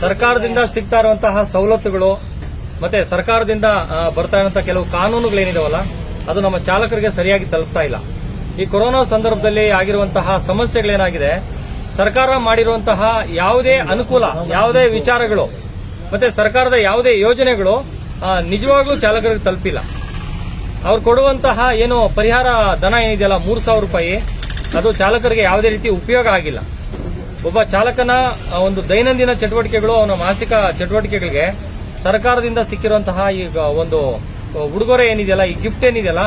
ಸರ್ಕಾರದಿಂದ ಸಿಗ್ತಾ ಇರುವಂತಹ ಸವಲತ್ತುಗಳು ಮತ್ತೆ ಸರ್ಕಾರದಿಂದ ಬರ್ತಾ ಇರುವಂತಹ ಕೆಲವು ಕಾನೂನುಗಳೇನಿದಾವಲ್ಲ ಅದು ನಮ್ಮ ಚಾಲಕರಿಗೆ ಸರಿಯಾಗಿ ತಲುಪ್ತಾ ಇಲ್ಲ. ಈ ಕೊರೋನಾ ಸಂದರ್ಭದಲ್ಲಿ ಆಗಿರುವಂತಹ ಸಮಸ್ಯೆಗಳೇನಾಗಿದೆ, ಸರ್ಕಾರ ಮಾಡಿರುವಂತಹ ಯಾವುದೇ ಅನುಕೂಲ, ಯಾವುದೇ ವಿಚಾರಗಳು ಮತ್ತೆ ಸರ್ಕಾರದ ಯಾವುದೇ ಯೋಜನೆಗಳು ನಿಜವಾಗ್ಲೂ ಚಾಲಕರಿಗೆ ತಲುಪಿಲ್ಲ. ಅವ್ರು ಕೊಡುವಂತಹ ಏನು ಪರಿಹಾರ ಧನ ಏನಿದೆಯಲ್ಲ 3,000 ರೂಪಾಯಿ, ಅದು ಚಾಲಕರಿಗೆ ಯಾವುದೇ ರೀತಿ ಉಪಯೋಗ ಆಗಿಲ್ಲ. ಒಬ್ಬ ಚಾಲಕನ ಒಂದು ದೈನಂದಿನ ಚಟುವಟಿಕೆಗಳು, ಅವನ ಮಾಸಿಕ ಚಟುವಟಿಕೆಗಳಿಗೆ ಸರ್ಕಾರದಿಂದ ಸಿಕ್ಕಿರುವಂತಹ ಈಗ ಒಂದು ಉಡುಗೊರೆ ಏನಿದೆಯಲ್ಲ, ಈ ಗಿಫ್ಟ್ ಏನಿದೆಯಲ್ಲ,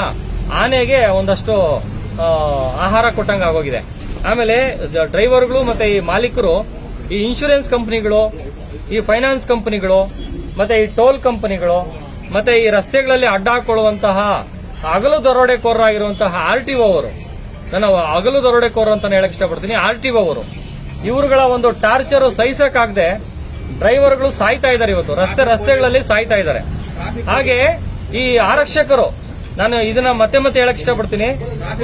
ಆನೆಗೆ ಒಂದಷ್ಟು ಆಹಾರ ಕೊಟ್ಟಂಗೆ ಆಗೋಗಿದೆ. ಆಮೇಲೆ ಡ್ರೈವರ್ಗಳು ಮತ್ತೆ ಈ ಮಾಲೀಕರು, ಈ ಇನ್ಶೂರೆನ್ಸ್ ಕಂಪನಿಗಳು, ಈ ಫೈನಾನ್ಸ್ ಕಂಪನಿಗಳು, ಮತ್ತೆ ಈ ಟೋಲ್ ಕಂಪನಿಗಳು, ಮತ್ತೆ ಈ ರಸ್ತೆಗಳಲ್ಲಿ ಅಡ್ಡ ಹಾಕೊಳ್ಳುವಂತಹ ಹಗಲು ದರೋಡೆಕೋರರಾಗಿರುವಂತಹ RTO ಅವರು, ನಾನು ಹಗಲು ದರೋಡೆಕೋರ ಅಂತ ಹೇಳಕ್ ಇಷ್ಟಪಡ್ತೀನಿ, RTO ಅವರು, ಇವರುಗಳ ಒಂದು ಟಾರ್ಚರ್ ಸಹಿಸಕ್ಕಾಗದೆ ಡ್ರೈವರ್ಗಳು ಸಾಯ್ತಾ ಇದ್ದಾರೆ. ಇವತ್ತು ರಸ್ತೆಗಳಲ್ಲಿ ಸಾಯ್ತಾ ಇದ್ದಾರೆ. ಹಾಗೆ ಈ ಆರಕ್ಷಕರು, ನಾನು ಇದನ್ನ ಮತ್ತೆ ಹೇಳಕ್ ಇಷ್ಟಪಡ್ತೀನಿ,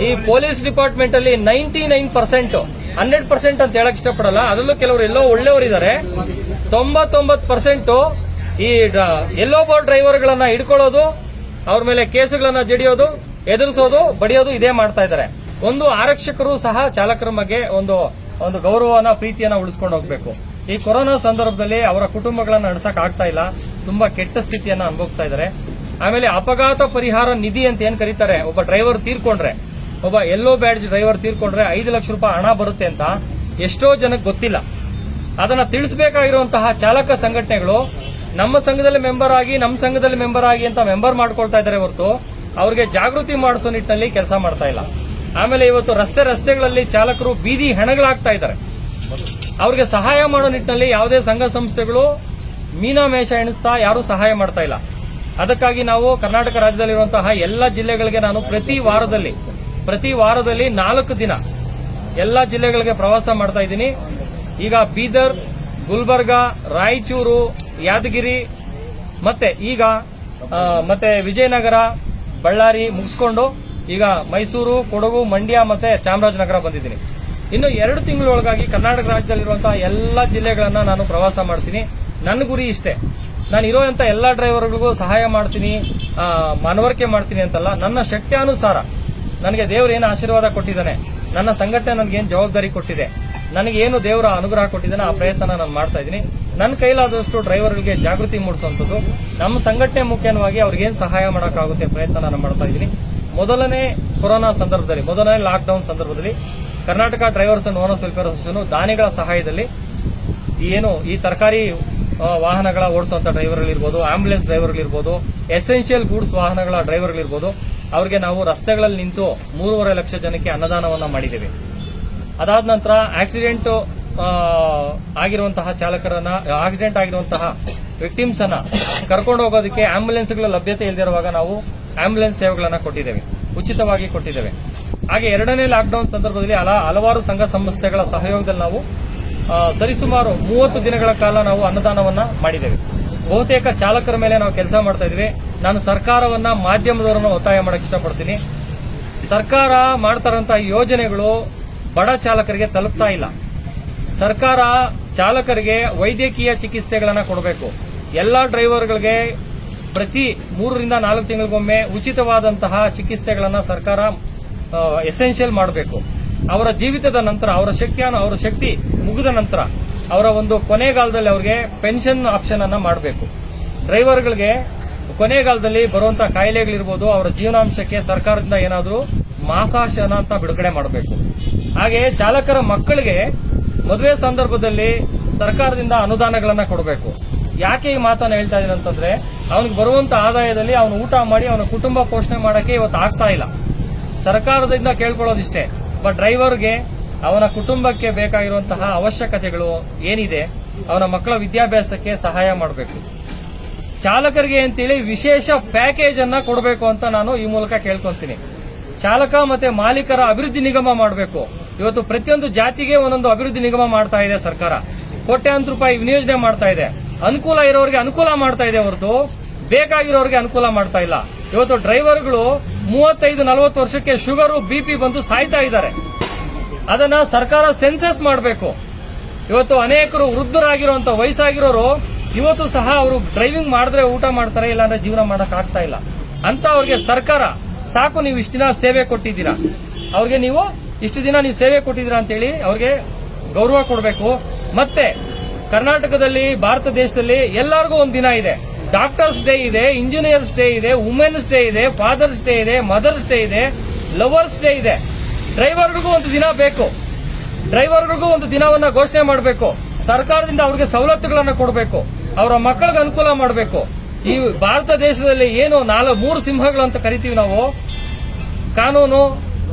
ಈ ಪೊಲೀಸ್ ಡಿಪಾರ್ಟ್ಮೆಂಟ್ ಅಲ್ಲಿ 99%, 100% ಅಂತ ಹೇಳಕ್ ಇಷ್ಟಪಡಲ್ಲ, ಅದರಲ್ಲೂ ಕೆಲವರು ಎಲ್ಲೋ ಒಳ್ಳೆಯವರಿದ್ದಾರೆ. 99% ಈ ಎಲ್ಲೋ ಬೋರ್ಡ್ ಡ್ರೈವರ್ಗಳನ್ನ ಹಿಡ್ಕೊಳ್ಳೋದು, ಅವ್ರ ಮೇಲೆ ಕೇಸುಗಳನ್ನ ಜಡಿಯೋದು, ಎದುರಿಸೋದು, ಬಡಿಯೋದು, ಇದೇ ಮಾಡ್ತಾ ಇದ್ದಾರೆ. ಒಂದು ಆರಕ್ಷಕರು ಸಹ ಚಾಲಕರ ಬಗ್ಗೆ ಒಂದು ಗೌರವನ, ಪ್ರೀತಿಯನ್ನ ಉಳಿಸ್ಕೊಂಡು ಹೋಗ್ಬೇಕು. ಈ ಕೊರೋನಾ ಸಂದರ್ಭದಲ್ಲಿ ಅವರ ಕುಟುಂಬಗಳನ್ನ ನಡೆಸಕ್ ಆಗ್ತಾ ಇಲ್ಲ, ತುಂಬಾ ಕೆಟ್ಟ ಸ್ಥಿತಿಯನ್ನ ಅನುಭವಿಸ್ತಾ ಇದ್ದಾರೆ. ಆಮೇಲೆ ಅಪಘಾತ ಪರಿಹಾರ ನಿಧಿ ಅಂತ ಏನ್ ಕರೀತಾರೆ, ಒಬ್ಬ ಡ್ರೈವರ್ ತೀರ್ಕೊಂಡ್ರೆ, ಒಬ್ಬ ಎಲ್ಲೋ ಬ್ಯಾಡ್ಜ್ ಡ್ರೈವರ್ ತೀರ್ಕೊಂಡ್ರೆ 5 ಲಕ್ಷ ರೂಪಾಯಿ ಹಣ ಬರುತ್ತೆ ಅಂತ ಎಷ್ಟೋ ಜನಕ್ಕೆ ಗೊತ್ತಿಲ್ಲ. ಅದನ್ನ ತಿಳಿಸಬೇಕಾಗಿರುವಂತಹ ಚಾಲಕ ಸಂಘಟನೆಗಳು ನಮ್ಮ ಸಂಘದಲ್ಲಿ ಮೆಂಬರ್ ಆಗಿ ಅಂತ ಮೆಂಬರ್ ಮಾಡ್ಕೊಳ್ತಾ ಇದ್ದಾರೆ ಹೊರತು ಅವ್ರಿಗೆ ಜಾಗೃತಿ ಮಾಡಿಸೋ ನಿಟ್ಟಿನಲ್ಲಿ ಕೆಲಸ ಮಾಡ್ತಾ ಇಲ್ಲ. ಆಮೇಲೆ ಇವತ್ತು ರಸ್ತೆಗಳಲ್ಲಿ ಚಾಲಕರು ಬೀದಿ ಹೆಣಗಳಾಗ್ತಾ ಇದ್ದಾರೆ. ಅವ್ರಿಗೆ ಸಹಾಯ ಮಾಡೋ ನಿಟ್ಟಿನಲ್ಲಿ ಯಾವುದೇ ಸಂಘ ಸಂಸ್ಥೆಗಳು ಮೀನಾಮೇಷ ಎಣಿಸ್ತಾ ಯಾರು ಸಹಾಯ ಮಾಡ್ತಾ ಇಲ್ಲ. ಅದಕ್ಕಾಗಿ ನಾವು ಕರ್ನಾಟಕ ರಾಜ್ಯದಲ್ಲಿರುವಂತಹ ಎಲ್ಲ ಜಿಲ್ಲೆಗಳಿಗೆ ನಾನು ಪ್ರತಿ ವಾರದಲ್ಲಿ 4 ದಿನ ಎಲ್ಲ ಜಿಲ್ಲೆಗಳಿಗೆ ಪ್ರವಾಸ ಮಾಡ್ತಾ ಇದ್ದೀನಿ. ಈಗ ಬೀದರ್, ಗುಲ್ಬರ್ಗಾ, ರಾಯಚೂರು, ಯಾದಗಿರಿ ಮತ್ತೆ ವಿಜಯನಗರ, ಬಳ್ಳಾರಿ ಮುಗಿಸ್ಕೊಂಡು ಈಗ ಮೈಸೂರು, ಕೊಡಗು, ಮಂಡ್ಯ ಮತ್ತೆ ಚಾಮರಾಜನಗರ ಬಂದಿದ್ದೀನಿ. ಇನ್ನು 2 ತಿಂಗಳೊಳಗಾಗಿ ಕರ್ನಾಟಕ ರಾಜ್ಯದಲ್ಲಿರುವಂತಹ ಎಲ್ಲ ಜಿಲ್ಲೆಗಳನ್ನ ನಾನು ಪ್ರವಾಸ ಮಾಡ್ತೀನಿ. ನನ್ನ ಗುರಿ ಇಷ್ಟೇ, ನಾನು ಇರುವಂತ ಎಲ್ಲಾ ಡ್ರೈವರ್ಗಳಿಗೂ ಸಹಾಯ ಮಾಡ್ತೀನಿ, ಮನವರಿಕೆ ಮಾಡ್ತೀನಿ ಅಂತಲ್ಲ, ನನ್ನ ಶಕ್ತ್ಯಾನುಸಾರ ನನಗೆ ದೇವರು ಏನು ಆಶೀರ್ವಾದ ಕೊಟ್ಟಿದ್ದಾನೆ, ನನ್ನ ಸಂಘಟನೆ ನನಗೇನು ಜವಾಬ್ದಾರಿ ಕೊಟ್ಟಿದೆ, ನನಗೇನು ದೇವರ ಅನುಗ್ರಹ ಕೊಟ್ಟಿದ್ದಾನೆ, ಆ ಪ್ರಯತ್ನ ನಾನು ಮಾಡ್ತಾ ಇದ್ದೀನಿ. ನನ್ನ ಕೈಲಾದಷ್ಟು ಡ್ರೈವರ್ಗಳಿಗೆ ಜಾಗೃತಿ ಮೂಡಿಸುವಂಥದ್ದು, ನಮ್ಮ ಸಂಘಟನೆ ಮುಖ್ಯವಾಗಿ ಅವ್ರಿಗೇನು ಸಹಾಯ ಮಾಡೋಕ್ಕಾಗುತ್ತೆ ಪ್ರಯತ್ನ ನಾನು ಮಾಡ್ತಾ ಇದ್ದೀನಿ. ಮೊದಲನೇ ಕೊರೋನಾ ಸಂದರ್ಭದಲ್ಲಿ, ಮೊದಲನೇ ಲಾಕ್ಡೌನ್ ಸಂದರ್ಭದಲ್ಲಿ Karnataka drivers and owners welfare association ದಾನಿಗಳ ಸಹಾಯದಲ್ಲಿ ಈ ತರಕಾರಿ ವಾಹನಗಳ ಓಡಿಸುವಂತ ಡ್ರೈವರ್ಗಳಿರ್ಬೋದು, ಆಂಬ್ಯುಲೆನ್ಸ್ ಡ್ರೈವರ್ಗಳಿರ್ಬೋದು, ಎಸೆನ್ಷಿಯಲ್ ಗೂಡ್ಸ್ ವಾಹನಗಳ ಡ್ರೈವರ್ಗಳಿರ್ಬೋದು, ಅವರಿಗೆ ನಾವು ರಸ್ತೆಗಳಲ್ಲಿ ನಿಂತು 3.5 ಲಕ್ಷ ಜನಕ್ಕೆ ಅನ್ನದಾನವನ್ನ ಮಾಡಿದ್ದೇವೆ. ಅದಾದ ನಂತರ ಆಕ್ಸಿಡೆಂಟ್ ಆಗಿರುವಂತಹ ಚಾಲಕರನ್ನ, ಆಕ್ಸಿಡೆಂಟ್ ಆಗಿರುವಂತಹ ವಿಕ್ಟಿಮ್ಸ್ ಅನ್ನ ಕರ್ಕೊಂಡು ಹೋಗೋದಕ್ಕೆ ಆಂಬ್ಯುಲೆನ್ಸ್ಗಳ ಲಭ್ಯತೆ ಇಲ್ಲದಿರುವಾಗ ನಾವು ಆಂಬ್ಯುಲೆನ್ಸ್ ಸೇವೆಗಳನ್ನ ಕೊಟ್ಟಿದ್ದೇವೆ, ಉಚಿತವಾಗಿ ಕೊಟ್ಟಿದ್ದೇವೆ. ಹಾಗೆ 2ನೇ ಲಾಕ್ಡೌನ್ ಸಂದರ್ಭದಲ್ಲಿ ಹಲವಾರು ಸಂಘ ಸಂಸ್ಥೆಗಳ ಸಹಯೋಗದಲ್ಲಿ ನಾವು ಸರಿಸುಮಾರು 30 ದಿನಗಳ ಕಾಲ ನಾವು ಅನ್ನದಾನವನ್ನ ಮಾಡಿದ್ದೇವೆ. ಬಹುತೇಕ ಚಾಲಕರ ಮೇಲೆ ನಾವು ಕೆಲಸ ಮಾಡ್ತಾ ಇದ್ವಿ. ನಾನು ಸರ್ಕಾರವನ್ನ, ಮಾಧ್ಯಮದವರನ್ನ ಒತ್ತಾಯ ಮಾಡಕ್ಕೆ ಇಷ್ಟಪಡ್ತೀನಿ. ಸರ್ಕಾರ ಮಾಡ್ತಾರಂತಹ ಯೋಜನೆಗಳು ಬಡ ಚಾಲಕರಿಗೆ ತಲುಪ್ತಾ ಇಲ್ಲ. ಸರ್ಕಾರ ಚಾಲಕರಿಗೆ ವೈದ್ಯಕೀಯ ಚಿಕಿತ್ಸೆಗಳನ್ನ ಕೊಡಬೇಕು. ಎಲ್ಲಾ ಡ್ರೈವರ್ಗಳಿಗೆ ಪ್ರತಿ 3 ರಿಂದ 4 ತಿಂಗಳಿಗೊಮ್ಮೆ ಉಚಿತವಾದಂತಹ ಚಿಕಿತ್ಸೆಗಳನ್ನ ಸರ್ಕಾರ ಎಸೆನ್ಷಿಯಲ್ ಮಾಡಬೇಕು. ಅವರ ಜೀವಿತದ ನಂತರ, ಅವರ ಶಕ್ತಿ ಮುಗಿದ ನಂತರ, ಅವರ ಒಂದು ಕೊನೆಗಾಲದಲ್ಲಿ ಅವರಿಗೆ ಪೆನ್ಷನ್ ಆಪ್ಷನ್ ಅನ್ನ ಮಾಡಬೇಕು. ಡ್ರೈವರ್ಗಳಿಗೆ ಕೊನೆಗಾಲದಲ್ಲಿ ಬರುವಂತಹ ಕಾಯಿಲೆಗಳಿರ್ಬೋದು, ಅವರ ಜೀವನಾಂಶಕ್ಕೆ ಸರ್ಕಾರದಿಂದ ಏನಾದರೂ ಮಾಸಾಶನ ಅಂತ ಬಿಡುಗಡೆ ಮಾಡಬೇಕು. ಹಾಗೆ ಚಾಲಕರ ಮಕ್ಕಳಿಗೆ ಮದುವೆ ಸಂದರ್ಭದಲ್ಲಿ ಸರ್ಕಾರದಿಂದ ಅನುದಾನಗಳನ್ನ ಕೊಡಬೇಕು. ಯಾಕೆ ಈ ಮಾತನ್ನ ಹೇಳ್ತಾ ಇದ್ದೀನಿ ಅಂತಂದ್ರೆ, ಅವನಿಗೆ ಬರುವಂತ ಆದಾಯದಲ್ಲಿ ಅವನು ಊಟ ಮಾಡಿ ಅವನ ಕುಟುಂಬ ಪೋಷಣೆ ಮಾಡಕ್ಕೆ ಇವತ್ತು ಆಗ್ತಾ ಇಲ್ಲ. ಸರ್ಕಾರದಿಂದ ಕೇಳ್ಕೊಳ್ಳೋದಿಷ್ಟೇ, ಬಟ್ ಡ್ರೈವರ್ಗೆ ಅವನ ಕುಟುಂಬಕ್ಕೆ ಬೇಕಾಗಿರುವಂತಹ ಅವಶ್ಯಕತೆಗಳು ಏನಿದೆ, ಅವನ ಮಕ್ಕಳ ವಿದ್ಯಾಭ್ಯಾಸಕ್ಕೆ ಸಹಾಯ ಮಾಡಬೇಕು. ಚಾಲಕರಿಗೆ ಅಂತೇಳಿ ವಿಶೇಷ ಪ್ಯಾಕೇಜ್ ಅನ್ನ ಕೊಡಬೇಕು ಅಂತ ನಾನು ಈ ಮೂಲಕ ಕೇಳ್ಕೊಂತೀನಿ. ಚಾಲಕ ಮತ್ತೆ ಮಾಲೀಕರ ಅಭಿವೃದ್ಧಿ ನಿಗಮ ಮಾಡಬೇಕು. ಇವತ್ತು ಪ್ರತಿಯೊಂದು ಜಾತಿಗೆ ಒಂದೊಂದು ಅಭಿವೃದ್ಧಿ ನಿಗಮ ಮಾಡ್ತಾ ಇದೆ ಸರ್ಕಾರ. ಕೋಟ್ಯಾಂತರ ರೂಪಾಯಿ ವಿನಿಯೋಜನೆ ಮಾಡ್ತಾ ಇದೆ. ಅನುಕೂಲ ಇರೋರಿಗೆ ಅನುಕೂಲ ಮಾಡ್ತಾ ಇದೆ ಹೊರತು ಬೇಕಾಗಿರೋರಿಗೆ ಅನುಕೂಲ ಮಾಡ್ತಾ ಇಲ್ಲ. ಇವತ್ತು ಡ್ರೈವರ್ಗಳು 35-40 ವರ್ಷಕ್ಕೆ ಶುಗರು, BP ಬಂದು ಸಾಯ್ತಾ ಇದ್ದಾರೆ. ಅದನ್ನ ಸರ್ಕಾರ ಸೆನ್ಸಸ್ ಮಾಡಬೇಕು. ಇವತ್ತು ಅನೇಕರು ವೃದ್ಧರಾಗಿರುವಂತ ವಯಸ್ಸಾಗಿರೋರು ಇವತ್ತು ಸಹ ಅವರು ಡ್ರೈವಿಂಗ್ ಮಾಡಿದ್ರೆ ಊಟ ಮಾಡ್ತಾರೆ, ಇಲ್ಲಾಂದ್ರೆ ಜೀವನ ಮಾಡಕ್ ಆಗ್ತಾ ಇಲ್ಲ ಅಂತ ಅವ್ರಿಗೆ ಸರ್ಕಾರ ಸಾಕು ನೀವು ಇಷ್ಟು ದಿನ ಸೇವೆ ಕೊಟ್ಟಿದ್ದೀರಾ, ಅವ್ರಿಗೆ ನೀವು ಇಷ್ಟು ದಿನ ನೀವು ಸೇವೆ ಕೊಟ್ಟಿದ್ದೀರಾ ಅಂತೇಳಿ ಅವ್ರಿಗೆ ಗೌರವ ಕೊಡಬೇಕು. ಮತ್ತೆ ಕರ್ನಾಟಕದಲ್ಲಿ ಭಾರತ ದೇಶದಲ್ಲಿ ಎಲ್ಲರಿಗೂ ಒಂದು ದಿನ ಇದೆ. ಡಾಕ್ಟರ್ಸ್ ಡೇ ಇದೆ, ಇಂಜಿನಿಯರ್ಸ್ ಡೇ ಇದೆ, ವುಮೆನ್ಸ್ ಡೇ ಇದೆ, ಫಾದರ್ಸ್ ಡೇ ಇದೆ, ಮದರ್ಸ್ ಡೇ ಇದೆ, ಲವರ್ಸ್ ಡೇ ಇದೆ. ಡ್ರೈವರ್ಗಳಿಗೂ ಒಂದು ದಿನ ಬೇಕು. ಡ್ರೈವರ್ಗಳಿಗೂ ಒಂದು ದಿನವನ್ನ ಘೋಷಣೆ ಮಾಡಬೇಕು. ಸರ್ಕಾರದಿಂದ ಅವ್ರಿಗೆ ಸವಲತ್ತುಗಳನ್ನ ಕೊಡಬೇಕು, ಅವರ ಮಕ್ಕಳಿಗೆ ಅನುಕೂಲ ಮಾಡಬೇಕು. ಈ ಭಾರತ ದೇಶದಲ್ಲಿ ಏನು 3 ಸಿಂಹಗಳು ಅಂತ ಕರಿತೀವಿ ನಾವು, ಕಾನೂನು,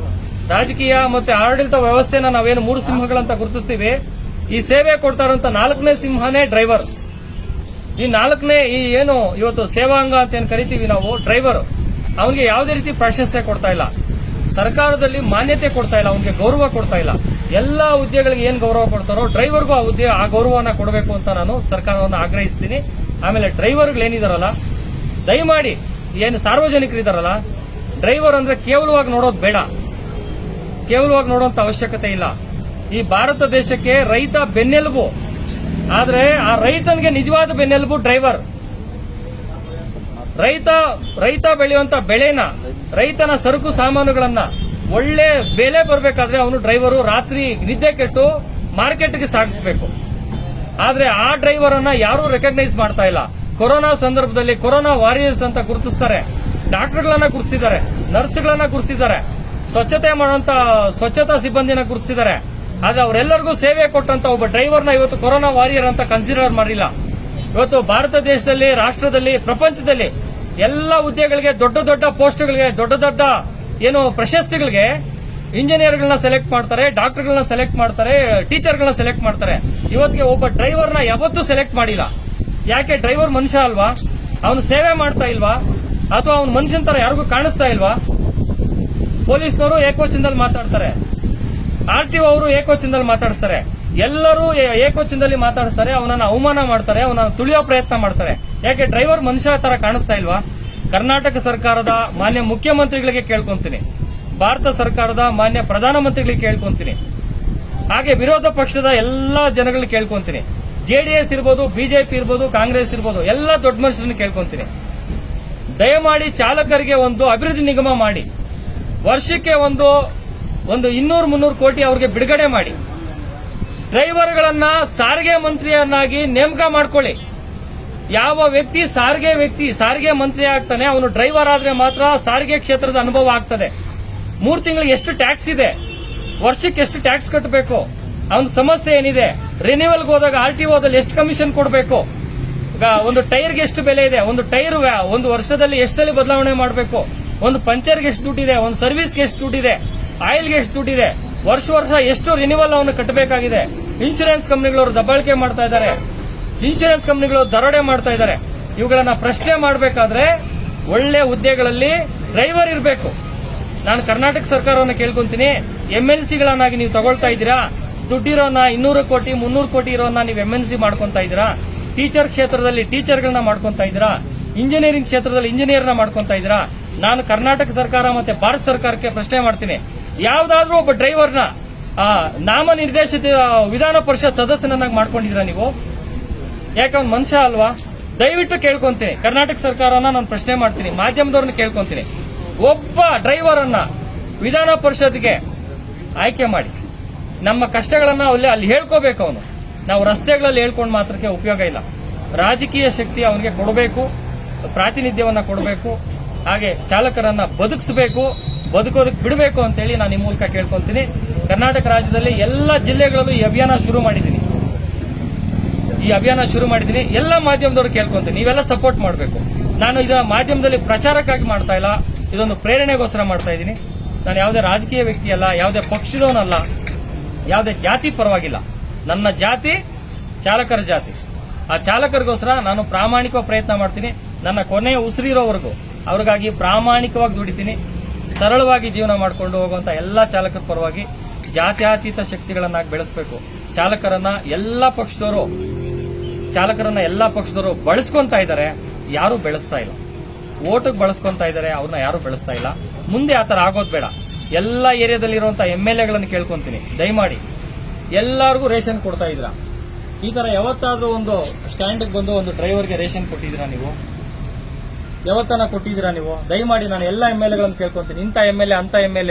ರಾಜಕೀಯ ಮತ್ತೆ ಆಡಳಿತ ವ್ಯವಸ್ಥೆನ ನಾವೇನು 3 ಸಿಂಹಗಳಂತ ಗುರುತಿಸ್ತೀವಿ. ಈ ಸೇವೆ ಕೊಡ್ತಾ ಇರುವಂತ 4ನೇ ಸಿಂಹನೇ ಡ್ರೈವರ್. ಈ 4ನೇ ಈ ಏನು ಇವತ್ತು ಸೇವಾಂಗ ಅಂತ ಏನ್ ಕರಿತೀವಿ ನಾವು, ಡ್ರೈವರ್, ಅವನಿಗೆ ಯಾವುದೇ ರೀತಿ ಪ್ರಾಶಸ್ತ್ಯ ಕೊಡ್ತಾ ಇಲ್ಲ, ಸರ್ಕಾರದಲ್ಲಿ ಮಾನ್ಯತೆ ಕೊಡ್ತಾ ಇಲ್ಲ, ಅವನಿಗೆ ಗೌರವ ಕೊಡ್ತಾ ಇಲ್ಲ. ಎಲ್ಲಾ ಹುದ್ದೆಗಳಿಗೆ ಏನ್ ಗೌರವ ಕೊಡ್ತಾರೋ ಡ್ರೈವರ್ಗೂ ಆ ಗೌರವನ ಕೊಡಬೇಕು ಅಂತ ನಾನು ಸರ್ಕಾರವನ್ನು ಆಗ್ರಹಿಸ್ತೀನಿ. ಆಮೇಲೆ ಡ್ರೈವರ್ಗಳೇನಿದಾರಲ್ಲ, ದಯಮಾಡಿ ಏನು ಸಾರ್ವಜನಿಕರಿದಾರಲ್ಲ, ಡ್ರೈವರ್ ಅಂದ್ರೆ ಕೇವಲವಾಗಿ ನೋಡೋದು ಬೇಡ, ಕೇವಲವಾಗಿ ನೋಡುವಂತ ಅವಶ್ಯಕತೆ ಇಲ್ಲ. ಈ ಭಾರತ ದೇಶಕ್ಕೆ ರೈತ ಬೆನ್ನೆಲುಬು, ಆದ್ರೆ ಆ ರೈತನಿಗೆ ನಿಜವಾದ ಬೆನ್ನೆಲುಬು ಡ್ರೈವರ್. ರೈತ ಬೆಳೆಯುವಂತ ಬೆಳೆನ, ರೈತನ ಸರಕು ಸಾಮಾನುಗಳನ್ನ ಒಳ್ಳೆ ಬೆಲೆ ಬರಬೇಕಾದ್ರೆ ಅವನು ಡ್ರೈವರು ರಾತ್ರಿ ನಿದ್ದೆ ಕೆಟ್ಟು ಮಾರ್ಕೆಟ್ಗೆ ಸಾಗಿಸಬೇಕು. ಆದ್ರೆ ಆ ಡ್ರೈವರ್ ಅನ್ನ ಯಾರೂ ರೆಕಗ್ನೈಸ್ ಮಾಡ್ತಾ ಇಲ್ಲ. ಕೊರೋನಾ ಸಂದರ್ಭದಲ್ಲಿ ಕೊರೋನಾ ವಾರಿಯರ್ಸ್ ಅಂತ ಗುರುತಿಸ್ತಾರೆ, ಡಾಕ್ಟರ್ಗಳನ್ನ ಗುರುತಿಸಿದ್ದಾರೆ, ನರ್ಸ್ಗಳನ್ನ ಗುರುತಿಸಿದ್ದಾರೆ, ಸ್ವಚ್ಛತೆ ಮಾಡುವಂತ ಸ್ವಚ್ಛತಾ ಸಿಬ್ಬಂದಿನ ಗುರುತಿಸಿದ್ದಾರೆ. ಆದ್ರೆ ಅವರೆಲ್ಲರಿಗೂ ಸೇವೆ ಕೊಟ್ಟಂತ ಒಬ್ಬ ಡ್ರೈವರ್ನ ಇವತ್ತು ಕೊರೋನಾ ವಾರಿಯರ್ ಅಂತ ಕನ್ಸಿಡರ್ ಮಾಡಿಲ್ಲ. ಇವತ್ತು ಭಾರತ ದೇಶದಲ್ಲಿ, ರಾಷ್ಟ್ರದಲ್ಲಿ, ಪ್ರಪಂಚದಲ್ಲಿ ಎಲ್ಲ ಹುದ್ದೆಗಳಿಗೆ, ದೊಡ್ಡ ದೊಡ್ಡ ಪೋಸ್ಟ್ಗಳಿಗೆ, ದೊಡ್ಡ ದೊಡ್ಡ ಏನು ಪ್ರಶಸ್ತಿಗಳಿಗೆ ಇಂಜಿನಿಯರ್ಗಳನ್ನ ಸೆಲೆಕ್ಟ್ ಮಾಡ್ತಾರೆ, ಡಾಕ್ಟರ್ಗಳನ್ನ ಸೆಲೆಕ್ಟ್ ಮಾಡ್ತಾರೆ, ಟೀಚರ್ಗಳನ್ನ ಸೆಲೆಕ್ಟ್ ಮಾಡ್ತಾರೆ. ಇವತ್ತಿಗೆ ಒಬ್ಬ ಡ್ರೈವರ್ನ ಯಾವತ್ತೂ ಸೆಲೆಕ್ಟ್ ಮಾಡಿಲ್ಲ. ಯಾಕೆ? ಡ್ರೈವರ್ ಮನುಷ್ಯ ಅಲ್ವಾ? ಅವನು ಸೇವೆ ಮಾಡ್ತಾ ಇಲ್ವಾ? ಅಥವಾ ಅವನು ಮನುಷ್ಯನ ತರ ಯಾರಿಗೂ ಕಾಣಿಸ್ತಾ ಇಲ್ವಾ? ಪೊಲೀಸ್ನವರು ಏಕವಚನದಲ್ಲಿ ಮಾತಾಡ್ತಾರೆ, RTO ಅವರು ಏಕವಚನದಲ್ಲಿ ಮಾತಾಡಿಸ್ತಾರೆ, ಎಲ್ಲರೂ ಏಕವಚನದಲ್ಲಿ ಮಾತಾಡಿಸ್ತಾರೆ, ಅವನನ್ನ ಅವಮಾನ ಮಾಡ್ತಾರೆ, ಅವನನ್ನ ತುಳಿಯೋ ಪ್ರಯತ್ನ ಮಾಡ್ತಾರೆ. ಯಾಕೆ? ಡ್ರೈವರ್ ಮನುಷ್ಯ ತರ ಕಾಣಿಸ್ತಾ ಇಲ್ವಾ? ಕರ್ನಾಟಕ ಸರ್ಕಾರದ ಮಾನ್ಯ ಮುಖ್ಯಮಂತ್ರಿಗಳಿಗೆ ಕೇಳ್ಕೊಂತೀನಿ, ಭಾರತ ಸರ್ಕಾರದ ಮಾನ್ಯ ಪ್ರಧಾನಮಂತ್ರಿಗಳಿಗೆ ಕೇಳ್ಕೊಂತೀನಿ, ಹಾಗೆ ವಿರೋಧ ಪಕ್ಷದ ಎಲ್ಲಾ ಜನಗಳಿಗೆ ಕೇಳ್ಕೊಂತೀನಿ, JDS ಇರ್ಬೋದು, ಬಿಜೆಪಿ ಇರ್ಬೋದು, ಕಾಂಗ್ರೆಸ್ ಇರ್ಬೋದು, ಎಲ್ಲ ದೊಡ್ಡ ಮನುಷ್ಯರನ್ನು ಕೇಳ್ಕೊಂತೀನಿ. ದಯಮಾಡಿ ಚಾಲಕರಿಗೆ ಒಂದು ಅಭಿವೃದ್ಧಿ ನಿಗಮ ಮಾಡಿ, ವರ್ಷಕ್ಕೆ ಒಂದು 200-300 ಕೋಟಿ ಅವ್ರಿಗೆ ಬಿಡುಗಡೆ ಮಾಡಿ. ಡ್ರೈವರ್ಗಳನ್ನ ಸಾರಿಗೆ ಮಂತ್ರಿಯನ್ನಾಗಿ ನೇಮಕ ಮಾಡ್ಕೊಳ್ಳಿ. ಯಾವ ವ್ಯಕ್ತಿ ಸಾರಿಗೆ ಮಂತ್ರಿ ಆಗ್ತಾನೆ, ಅವನು ಡ್ರೈವರ್ ಆದ್ರೆ ಮಾತ್ರ ಸಾರಿಗೆ ಕ್ಷೇತ್ರದ ಅನುಭವ ಆಗ್ತದೆ. 3 ತಿಂಗಳಿಗೆ ಎಷ್ಟು ಟ್ಯಾಕ್ಸ್ ಇದೆ, ವರ್ಷಕ್ಕೆ ಎಷ್ಟು ಟ್ಯಾಕ್ಸ್ ಕಟ್ಟಬೇಕು, ಅವನ ಸಮಸ್ಯೆ ಏನಿದೆ, ರಿನ್ಯೂವಲ್ಗೆ ಹೋದಾಗ RTOದಲ್ಲಿ ಎಷ್ಟು ಕಮಿಷನ್ ಕೊಡಬೇಕು, ಒಂದು ಟೈರ್ಗೆ ಎಷ್ಟು ಬೆಲೆ ಇದೆ, ಒಂದು ಟೈರ್ ಒಂದು ವರ್ಷದಲ್ಲಿ ಎಷ್ಟು ಸಲ ಬದಲಾವಣೆ ಮಾಡಬೇಕು, ಒಂದು ಪಂಚರ್ಗೆ ಎಷ್ಟು ದುಡ್ಡಿದೆ, ಒಂದು ಸರ್ವಿಸ್ಗೆ ಎಷ್ಟು ದುಡ್ಡಿದೆ, ಆಯಿಲ್ಗೆ ಎಷ್ಟು ದುಡ್ಡಿದೆ, ವರ್ಷ ಎಷ್ಟು ರಿನ್ಯೂವಲ್ ಅವನು ಕಟ್ಟಬೇಕಾಗಿದೆ. ಇನ್ಶೂರೆನ್ಸ್ ಕಂಪನಿಗಳವರು ದಬ್ಬಾಳಿಕೆ ಮಾಡ್ತಾ ಇದ್ದಾರೆ, ಇನ್ಶೂರೆನ್ಸ್ ಕಂಪನಿಗಳು ದರೋಡೆ ಮಾಡ್ತಾ ಇದ್ದಾರೆ. ಇವುಗಳನ್ನ ಪ್ರಶ್ನೆ ಮಾಡಬೇಕಾದ್ರೆ ಒಳ್ಳೆ ಹುದ್ದೆಗಳಲ್ಲಿ ಡ್ರೈವರ್ ಇರಬೇಕು. ನಾನು ಕರ್ನಾಟಕ ಸರ್ಕಾರವನ್ನು ಕೇಳ್ಕೊಂತೀನಿ, MNCಗಳನ್ನಾಗಿ ನೀವು ತಗೊಳ್ತಾ ಇದ್ದೀರಾ, ದುಡ್ಡಿರೋನ 200 ಕೋಟಿ 300 ಕೋಟಿ ಇರೋನ್ನ ನೀವು MNC ಮಾಡ್ಕೊಂತಾ ಇದ್ದೀರಾ, ಟೀಚರ್ ಕ್ಷೇತ್ರದಲ್ಲಿ ಟೀಚರ್ಗಳನ್ನ ಮಾಡ್ಕೊಂತಾ ಇದ್ದೀರಾ, ಇಂಜಿನಿಯರಿಂಗ್ ಕ್ಷೇತ್ರದಲ್ಲಿ ಇಂಜಿನಿಯರ್ನ ಮಾಡ್ಕೊಂತಾ ಇದ್ದೀರಾ. ನಾನು ಕರ್ನಾಟಕ ಸರ್ಕಾರ ಮತ್ತೆ ಭಾರತ ಸರ್ಕಾರಕ್ಕೆ ಪ್ರಶ್ನೆ ಮಾಡ್ತೀನಿ, ಯಾವ್ದಾದ್ರೂ ಒಬ್ಬ ಡ್ರೈವರ್ನ ನಾಮನಿರ್ದೇಶಿತ ವಿಧಾನ ಪರಿಷತ್ ಸದಸ್ಯನನ್ನಾಗಿ ಮಾಡ್ಕೊಂಡಿದ್ದೀರಾ ನೀವು? ಯಾಕೆ ಅವ್ನು ಮನುಷ್ಯ ಅಲ್ವಾ? ದಯವಿಟ್ಟು ಕೇಳ್ಕೊಂತೀನಿ, ಕರ್ನಾಟಕ ಸರ್ಕಾರನ ನಾನು ಪ್ರಶ್ನೆ ಮಾಡ್ತೀನಿ, ಮಾಧ್ಯಮದವ್ರನ್ನ ಕೇಳ್ಕೊಂತೀನಿ, ಒಬ್ಬ ಡ್ರೈವರ್ ಅನ್ನ ವಿಧಾನ ಪರಿಷತ್ಗೆ ಆಯ್ಕೆ ಮಾಡಿ. ನಮ್ಮ ಕಷ್ಟಗಳನ್ನ ಅಲ್ಲಿ ಹೇಳ್ಕೋಬೇಕು. ಅವನು ನಾವು ರಸ್ತೆಗಳಲ್ಲಿ ಹೇಳ್ಕೊಂಡು ಮಾತ್ರಕ್ಕೆ ಉಪಯೋಗ ಇಲ್ಲ. ರಾಜಕೀಯ ಶಕ್ತಿ ಅವನಿಗೆ ಕೊಡಬೇಕು, ಪ್ರಾತಿನಿಧ್ಯವನ್ನ ಕೊಡಬೇಕು, ಹಾಗೆ ಚಾಲಕರನ್ನ ಬದುಕಿಸಬೇಕು, ಬದುಕೋದಕ್ಕೆ ಬಿಡಬೇಕು ಅಂತೇಳಿ ನಾನು ಈ ಮೂಲಕ ಕೇಳ್ಕೊಂತೀನಿ. ಕರ್ನಾಟಕ ರಾಜ್ಯದಲ್ಲಿ ಎಲ್ಲ ಜಿಲ್ಲೆಗಳಲ್ಲೂ ಈ ಅಭಿಯಾನ ಶುರು ಮಾಡಿದ್ದೀನಿ. ಎಲ್ಲ ಮಾಧ್ಯಮದವರು ಕೇಳ್ಕೊಂತೀನಿ, ನೀವೆಲ್ಲ ಸಪೋರ್ಟ್ ಮಾಡಬೇಕು. ನಾನು ಇದರ ಮಾಧ್ಯಮದಲ್ಲಿ ಪ್ರಚಾರಕ್ಕಾಗಿ ಮಾಡ್ತಾ ಇಲ್ಲ, ಇದೊಂದು ಪ್ರೇರಣೆಗೋಸ್ಕರ ಮಾಡ್ತಾ ಇದ್ದೀನಿ. ನಾನು ಯಾವುದೇ ರಾಜಕೀಯ ವ್ಯಕ್ತಿ ಅಲ್ಲ, ಯಾವುದೇ ಪಕ್ಷದವನಲ್ಲ, ಯಾವುದೇ ಜಾತಿ ಪರವಾಗಿಲ್ಲ. ನನ್ನ ಜಾತಿ ಚಾಲಕರ ಜಾತಿ. ಆ ಚಾಲಕರಿಗೋಸ್ಕರ ನಾನು ಪ್ರಾಮಾಣಿಕ ಪ್ರಯತ್ನ ಮಾಡ್ತೀನಿ. ನನ್ನ ಕೊನೆಯ ಉಸಿರಿರೋವರೆಗೂ ಅವ್ರಿಗಾಗಿ ಪ್ರಾಮಾಣಿಕವಾಗಿ ದುಡಿತೀನಿ. ಸರಳವಾಗಿ ಜೀವನ ಮಾಡಿಕೊಂಡು ಹೋಗುವಂತ ಎಲ್ಲ ಚಾಲಕರ ಪರವಾಗಿ ಜಾತ್ಯತೀತ ಶಕ್ತಿಗಳನ್ನಾಗಿ ಬೆಳೆಸಬೇಕು. ಚಾಲಕರನ್ನ ಎಲ್ಲಾ ಪಕ್ಷದವರು ಬಳಸ್ಕೊಂತ ಇದ್ದಾರೆ, ಯಾರು ಬೆಳೆಸ್ತಾ ಇಲ್ಲ. ಓಟಿಗೆ ಬಳಸ್ಕೊಂತ ಇದ್ದಾರೆ, ಅವ್ರನ್ನ ಯಾರು ಬೆಳೆಸ್ತಾ ಇಲ್ಲ. ಮುಂದೆ ಆತರ ಆಗೋದ್ ಬೇಡ. ಎಲ್ಲ ಏರಿಯಾದಲ್ಲಿ ಇರುವಂತಹ MLAಗಳನ್ನು ಕೇಳ್ಕೊಂತೀನಿ, ದಯಮಾಡಿ ಎಲ್ಲಾರ್ಗೂ ರೇಷನ್ ಕೊಡ್ತಾ ಇದ್ರ? ಈ ತರ ಯಾವತ್ತಾದ್ರೂ ಒಂದು ಸ್ಟ್ಯಾಂಡ್ ಬಂದು ಒಂದು ಡ್ರೈವರ್ಗೆ ರೇಷನ್ ಕೊಟ್ಟಿದ್ದೀರಾ ನೀವು? ಯಾವತ್ತನ ಕೊಟ್ಟಿದ್ದೀರಾ ನೀವು? ದಯಮಾಡಿ ನಾನು ಎಲ್ಲ MLA ಗಳನ್ನು ಕೇಳ್ಕೊಂತೀನಿ, ಇಂಥ MLA ಅಂತ MLA